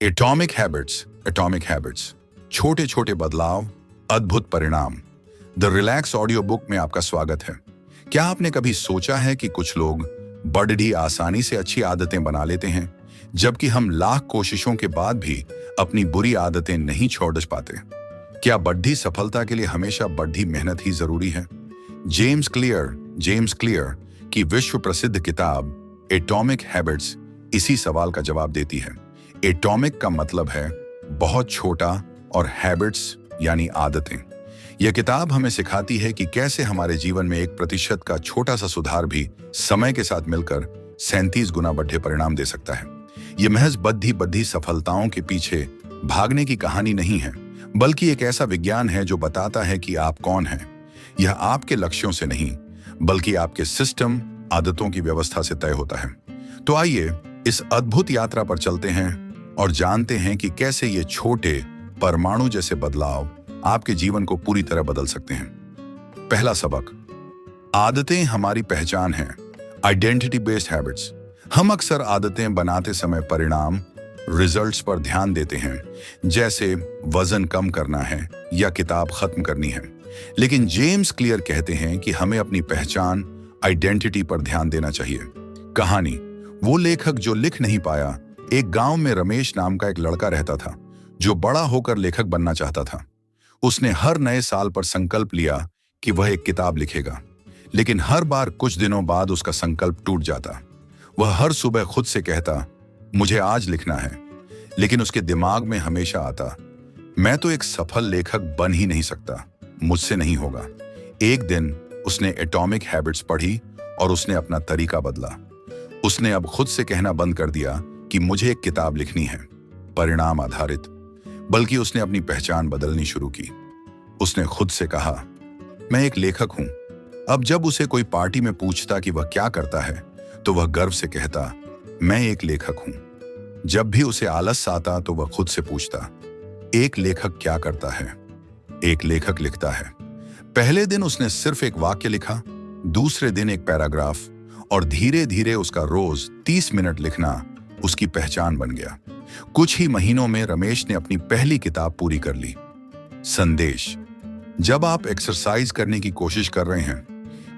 Atomic habits, छोटे छोटे बदलाव, अद्भुत परिणाम। द रिलैक्स ऑडियो बुक में आपका स्वागत है। क्या आपने कभी सोचा है कि कुछ लोग बड़ी आसानी से अच्छी आदतें बना लेते हैं, जबकि हम लाख कोशिशों के बाद भी अपनी बुरी आदतें नहीं छोड़ पाते? क्या बढ़ी सफलता के लिए हमेशा बढ़ी मेहनत ही जरूरी है? जेम्स क्लियर की विश्व प्रसिद्ध किताब एटॉमिक हैबिट्स इसी सवाल का जवाब देती है। एटॉमिक का मतलब है बहुत छोटा और हैबिट्स यानी आदतें। यह किताब हमें सिखाती है कि कैसे हमारे जीवन में 1% का छोटा सा सुधार भी समय के साथ मिलकर 37 गुना बढ़े परिणाम दे सकता है। यह महज बद्धी सफलताओं के पीछे भागने की कहानी नहीं है, बल्कि एक ऐसा विज्ञान है जो बताता है कि आप कौन हैं। यह आपके लक्ष्यों से नहीं, बल्कि आपके सिस्टम, आदतों की व्यवस्था से तय होता है। तो आइए इस अद्भुत यात्रा पर चलते हैं और जानते हैं कि कैसे ये छोटे परमाणु जैसे बदलाव आपके जीवन को पूरी तरह बदल सकते हैं। पहला सबक, आदतें हमारी पहचान है। Identity based habits. हम अक्सर आदतें बनाते समय परिणाम, रिजल्ट्स पर ध्यान देते हैं, जैसे वजन कम करना है या किताब खत्म करनी है। लेकिन जेम्स क्लियर कहते हैं कि हमें अपनी पहचान, आइडेंटिटी पर ध्यान देना चाहिए। कहानी, वो लेखक जो लिख नहीं पाया। एक गांव में रमेश नाम का एक लड़का रहता था, जो बड़ा होकर लेखक बनना चाहता था। उसने हर नए साल पर संकल्प लिया कि वह एक किताब लिखेगा, लेकिन हर बार कुछ दिनों बाद उसका संकल्प टूट जाता। वह हर सुबह खुद से कहता, मुझे आज लिखना है, लेकिन उसके दिमाग में हमेशा आता, मैं तो एक सफल लेखक बन ही नहीं सकता, मुझसे नहीं होगा। एक दिन उसने एटॉमिक हैबिट्स पढ़ी और उसने अपना तरीका बदला। उसने अब खुद से कहना बंद कर दिया कि मुझे एक किताब लिखनी है, परिणाम आधारित, बल्कि उसने अपनी पहचान बदलनी शुरू की। उसने खुद से कहा, मैं एक लेखक हूं। अब जब उसे कोई पार्टी में पूछता कि वह क्या करता है, तो वह गर्व से कहता, मैं एक लेखक हूं। जब भी उसे आलस आता तो वह खुद से पूछता, एक लेखक क्या करता है? एक लेखक लिखता है। पहले दिन उसने सिर्फ एक वाक्य लिखा, दूसरे दिन एक पैराग्राफ, और धीरे धीरे उसका रोज 30 मिनट लिखना उसकी पहचान बन गया। कुछ ही महीनों में रमेश ने अपनी पहली किताब पूरी कर ली। संदेश, जब आप एक्सरसाइज करने की कोशिश कर रहे हैं,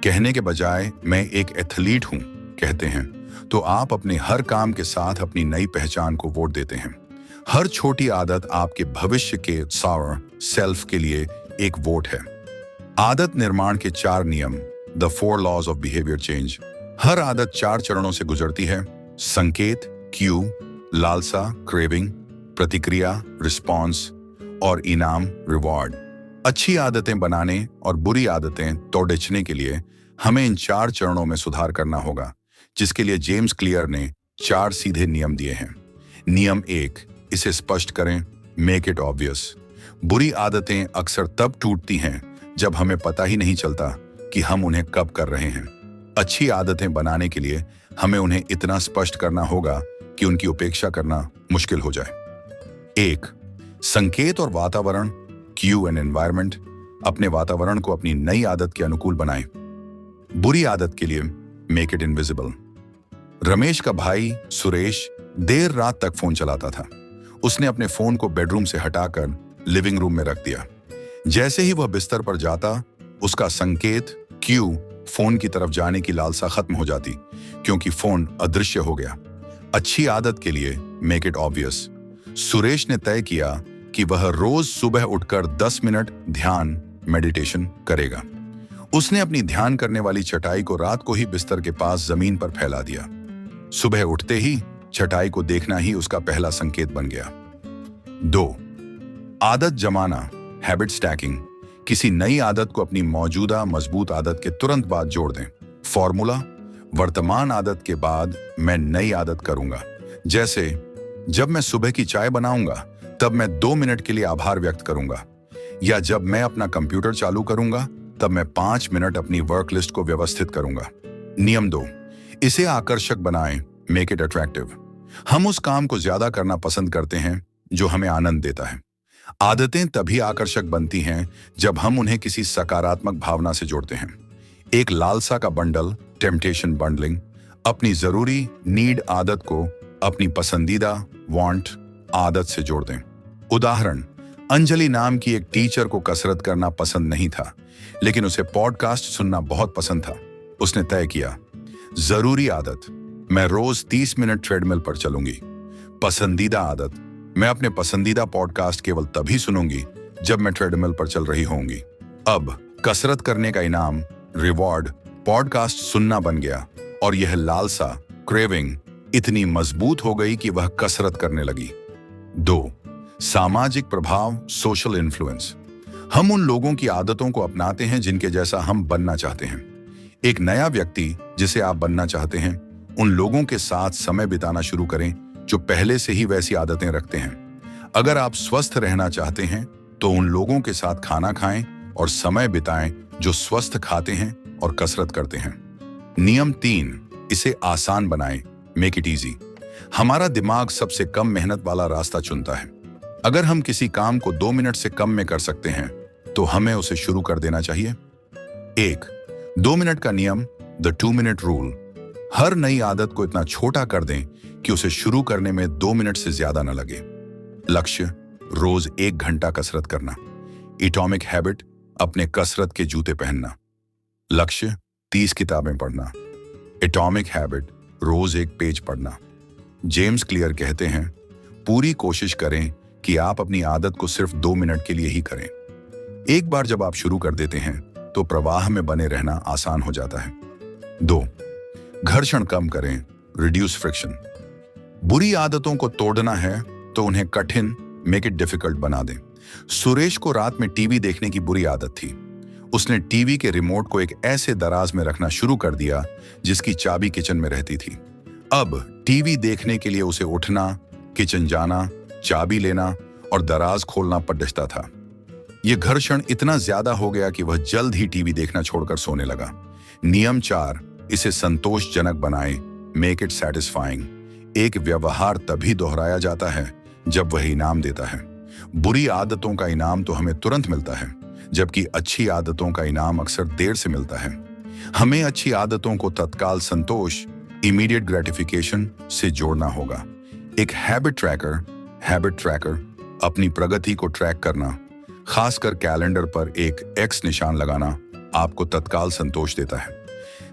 कहने के बजाय मैं एक एथलीट हूं कहते हैं, तो आप अपने हर काम के साथ अपनी नई पहचान को वोट देते हैं। हर छोटी आदत आपके भविष्य के सेल्फ के लिए एक वोट है। आदत निर्माण के 4 नियम, the 4 laws of behaviour change. हर आदत 4 चरणों से गुजरती है। संकेत, क्यू, लालसा, क्रेविंग, प्रतिक्रिया, रिस्पॉन्स, और इनाम, रिवॉर्ड। अच्छी आदतें बनाने और बुरी आदतें तोड़ने के लिए हमें इन 4 चरणों में सुधार करना होगा, जिसके लिए जेम्स क्लियर ने 4 सीधे नियम दिए हैं। नियम 1, इसे स्पष्ट करें, मेक इट ऑब्वियस। बुरी आदतें अक्सर तब टूटती हैं जब हमें पता ही नहीं चलता कि हम उन्हें कब कर रहे हैं। अच्छी आदतें बनाने के लिए हमें उन्हें इतना स्पष्ट करना होगा कि उनकी उपेक्षा करना मुश्किल हो जाए। 1, संकेत और वातावरण, क्यू एंड एनवायरनमेंट। अपने वातावरण को अपनी नई आदत के अनुकूल बनाएं। बुरी आदत के लिए मेक इट इनविजिबल। रमेश का भाई सुरेश देर रात तक फोन चलाता था। उसने अपने फोन को बेडरूम से हटाकर लिविंग रूम में रख दिया। जैसे ही वह बिस्तर पर जाता, उसका संकेत, क्यू, फोन की तरफ जाने की लालसा खत्म हो जाती, क्योंकि फोन अदृश्य हो गया। अच्छी आदत के लिए मेक इट ऑब्वियस। सुरेश ने तय किया कि वह रोज सुबह उठकर 10 मिनट ध्यान, मेडिटेशन करेगा। उसने अपनी ध्यान करने वाली चटाई को रात को ही बिस्तर के पास जमीन पर फैला दिया। सुबह उठते ही चटाई को देखना ही उसका पहला संकेत बन गया। 2, आदत जमाना, हैबिट स्टैकिंग। किसी नई आदत को अपनी मौजूदा मजबूत आदत के तुरंत बाद जोड़ दें। फॉर्मूला, वर्तमान आदत के बाद मैं नई आदत करूंगा। जैसे जब मैं सुबह की चाय बनाऊंगा, तब मैं 2 मिनट के लिए आभार व्यक्त करूंगा, या जब मैं अपना कंप्यूटर चालू करूंगा, तब मैं 5 मिनट अपनी वर्क लिस्ट को व्यवस्थित करूंगा। नियम 2, इसे आकर्षक बनाएं, मेक इट अट्रैक्टिव। हम उस काम को ज्यादा करना पसंद करते हैं जो हमें आनंद देता है। आदतें तभी आकर्षक बनती हैं जब हम उन्हें किसी सकारात्मक भावना से जोड़ते हैं। एक लालसा का बंडल, टेम्पटेशन बंडलिंग, अपनी जरूरी नीड आदत को अपनी पसंदीदा वांट आदत से जोड़ दें। उदाहरण, अंजलि नाम की एक टीचर को कसरत करना पसंद नहीं था, लेकिन उसे पॉडकास्ट सुनना बहुत पसंद था। उसने तय किया, जरूरी आदत, मैं रोज 30 मिनट ट्रेडमिल पर चलूंगी। पसंदीदा आदत, मैं अपने पसंदीदा पॉडकास्ट केवल तभी सुनूंगी जब मैं ट्रेडमिल पर चल रही होंगी। अब कसरत करने का इनाम, रिवॉर्ड, पॉडकास्ट सुनना बन गया और यह लालसा, क्रेविंग इतनी मजबूत हो गई कि वह कसरत करने लगी। 2. सामाजिक प्रभाव, सोशल इन्फ्लुएंस। हम उन लोगों की आदतों को अपनाते हैं जिनके जैसा हम बनना चाहते हैं। एक नया व्यक्ति जिसे आप बनना चाहते हैं, उन लोगों के साथ समय बिताना शुरू करें जो पहले से ही वैसी आदतें रखते हैं। अगर आप स्वस्थ रहना चाहते हैं तो उन लोगों के साथ खाना खाएं और समय बिताएं जो स्वस्थ खाते हैं और कसरत करते हैं। नियम 3, इसे आसान बनाएं, मेक इट इजी। हमारा दिमाग सबसे कम मेहनत वाला रास्ता चुनता है। अगर हम किसी काम को 2 मिनट से कम में कर सकते हैं तो हमें उसे शुरू कर देना चाहिए। 1. 2 मिनट का नियम, द 2 मिनट रूल। हर नई आदत को इतना छोटा कर दें कि उसे शुरू करने में 2 मिनट से ज्यादा न लगे। लक्ष्य, रोज 1 घंटा कसरत करना। एटॉमिक हैबिट, अपने कसरत के जूते पहनना। लक्ष्य, 30 किताबें पढ़ना। एटॉमिक हैबिट, रोज 1 पेज पढ़ना। जेम्स क्लियर कहते हैं, पूरी कोशिश करें कि आप अपनी आदत को सिर्फ 2 मिनट के लिए ही करें। एक बार जब आप शुरू कर देते हैं तो प्रवाह में बने रहना आसान हो जाता है। 2. घर्षण कम करें, रिड्यूस फ्रिक्शन। बुरी आदतों को तोड़ना है तो उन्हें कठिन, मेक इट डिफिकल्ट बना दें। सुरेश को रात में टीवी देखने की बुरी आदत थी। उसने टीवी के रिमोट को एक ऐसे दराज में रखना शुरू कर दिया जिसकी चाबी किचन में रहती थी। अब टीवी देखने के लिए उसे उठना, किचन जाना, चाबी लेना और दराज खोलना पड़ता था। यह घर्षण इतना ज्यादा हो गया कि वह जल्द ही टीवी देखना छोड़कर सोने लगा। नियम 4, इसे संतोषजनक बनाएं, मेक इट सैटिस्फाइंग। एक व्यवहार तभी दोहराया जाता है जब वह इनाम देता है। बुरी आदतों का इनाम तो हमें तुरंत मिलता है, जबकि अच्छी आदतों का इनाम अक्सर देर से मिलता है। हमें अच्छी आदतों को तत्काल संतोष, इमीडिएट ग्रेटिफिकेशन से जोड़ना होगा। एक हैबिट ट्रैकर अपनी प्रगति को ट्रैक करना, खासकर कैलेंडर पर एक एक्स निशान लगाना, आपको तत्काल संतोष देता है।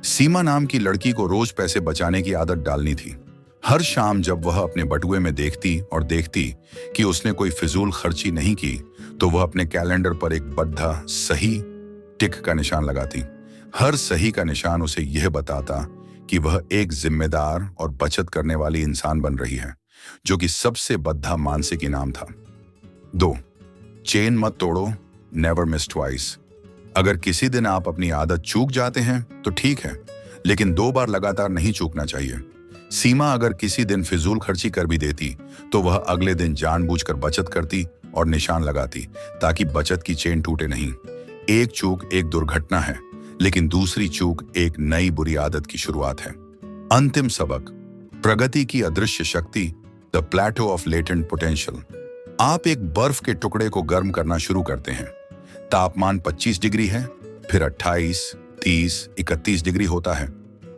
सीमा नाम की लड़की को रोज पैसे बचाने की आदत डालनी थी। हर शाम जब वह अपने बटुए में देखती कि उसने कोई फिजूल खर्ची नहीं की, तो वह अपने कैलेंडर पर एक बद्धा सही टिक का निशान लगाती। हर सही का निशान उसे यह बताता कि वह एक जिम्मेदार और बचत करने वाली इंसान बन रही है, जो कि सबसे बद्धा मानसिक इनाम था। 2. चेन मत तोड़ो, नेवर मिस ट्वाइस। अगर किसी दिन आप अपनी आदत चूक जाते हैं तो ठीक है, लेकिन 2 बार लगातार नहीं चूकना चाहिए। सीमा अगर किसी दिन फिजूल खर्ची कर भी देती तो वह अगले दिन जानबूझकर बचत करती और निशान लगाती ताकि बचत की चेन टूटे नहीं। एक चूक एक दुर्घटना है, लेकिन दूसरी चूक एक नई बुरी आदत की शुरुआत है। अंतिम सबक, प्रगति की अदृश्य शक्ति, the plateau of latent potential. आप एक बर्फ के टुकड़े को गर्म करना शुरू करते हैं। तापमान 25 डिग्री है, फिर 28, 30, 31 डिग्री होता है,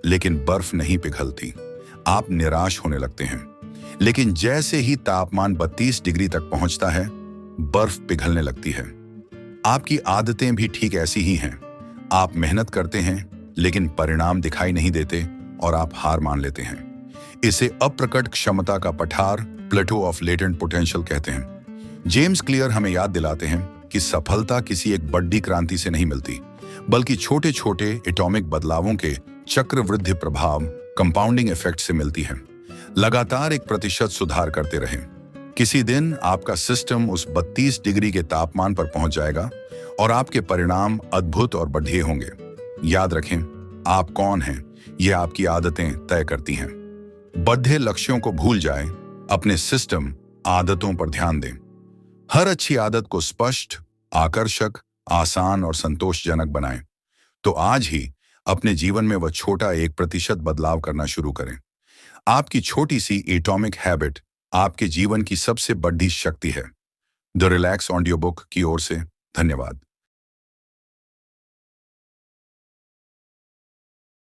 लेकिन बर्फ नहीं पिघलती। आप निराश होने लगते हैं, लेकिन जैसे ही तापमान 32 डिग्री तक पहुंचता है, बर्फ पिघलने लगती है। आपकी आदतें भी ठीक ऐसी ही हैं। आप मेहनत करते हैं, लेकिन परिणाम दिखाई नहीं देते और आप हार मान लेते हैं। इसे अप्रकट क्षमता का पठार, प्लेटो ऑफ लेटेंट पोटेंशियल कहते हैं। जेम्स क्लियर हमें याद दिलाते हैं कि सफलता किसी एक बड़ी क्रांति से नहीं मिलती, बल्कि छोटे छोटे एटॉमिक बदलावों के चक्रवृद्धि प्रभाव, कंपाउंडिंग इफेक्ट से मिलती है। लगातार 1% सुधार करते रहें। किसी दिन आपका सिस्टम उस 32 डिग्री के तापमान पर पहुंच जाएगा और आपके परिणाम अद्भुत और बढ़िया होंगे। याद रखें, आप कौन हैं, यह आपकी आदतें तय करती हैं। बढ़े लक्ष्यों को भूल जाएं, अपने सिस्टम, आदतों पर ध्यान दें। हर अच्छी आदत को स्पष्ट, आकर्षक, आसान और संतोषजनक बनाएं। तो आज ही अपने जीवन में वह छोटा 1% बदलाव करना शुरू करें। आपकी छोटी सी एटॉमिक हैबिट आपके जीवन की सबसे बड़ी शक्ति है। द रिलैक्स ऑडियो बुक की ओर से धन्यवाद।